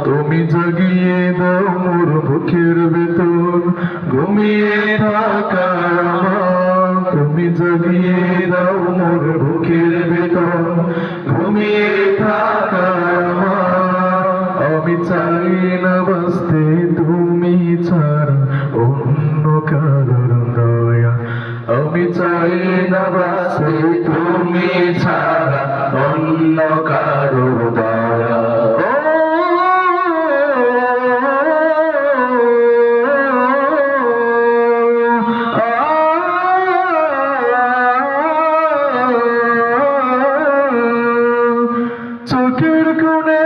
তুমি জাগিয়ে দাও মোর বুকের ভেতর ঘুমিয়ে থাকা আমার, তুমি জাগিয়ে দাও মোর বুকের ভেতর ঘুমিয়ে থাকা আমার। আমি চাই না বাঁচতে তুমি ছাড়া অন্য কারোর দয়া, আমি চাই না বাঁচতে তুমি ছাড়া অন্য কারোর দয়া। চোখের কোণে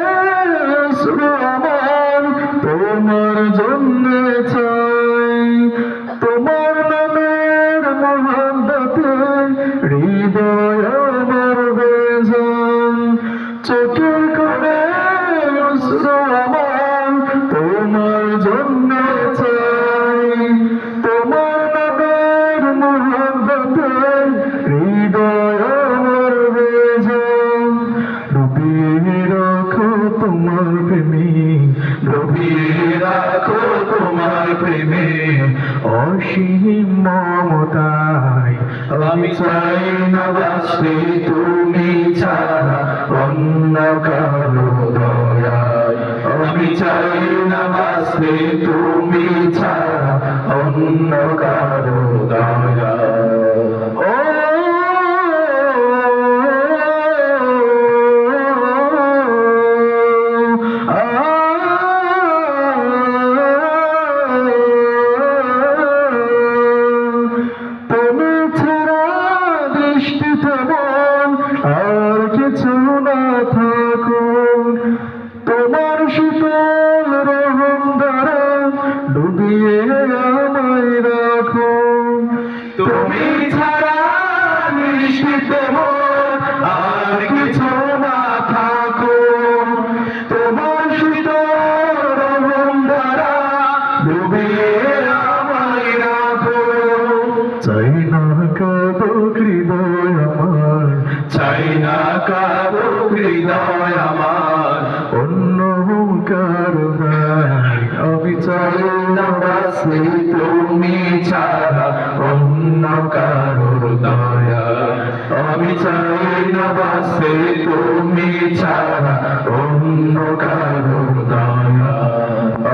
আমার তোমার জন্য চাই, তোমার নামের মহব্বতে হৃদয় আমার বেজান। চোখের কোণে আমার তোমার জন্য চাই, তোমার নামের মহব্বতে হৃদয় আমার বেজান। ডুবিয়ে রাখো তোমার প্রেমে, ডুবিয়ে রাখো তোমার প্রেমে অসীম মমতায়। আমি চাই না বাঁচতে তুমি ছাড়া অন্য কারো দয়ায়, আমি চাই না বাঁচতে তুমি ছাড়া অন্য কারো দয়ায়। আর কিছু না থাকুক, তোমার শীতল রহম দ্বারা ডুবিয়ে আমায় রাখো। তুমি ছাড়া নিশ্চিত আর কিছু না থাকুক, তোমার শীতল রহম দ্বারা ডুবিয়ে আমায় রাখো। চাই না কারো হৃদয় আমার, চাই না কারো হৃদয় আমার অন্য কারো নাই। আমি চাই না বাঁচতে তুমি ছাড়া অন্য কারোর দয়া, আমি চাই না বাঁচতে তুমি ছাড়া অন্য কারো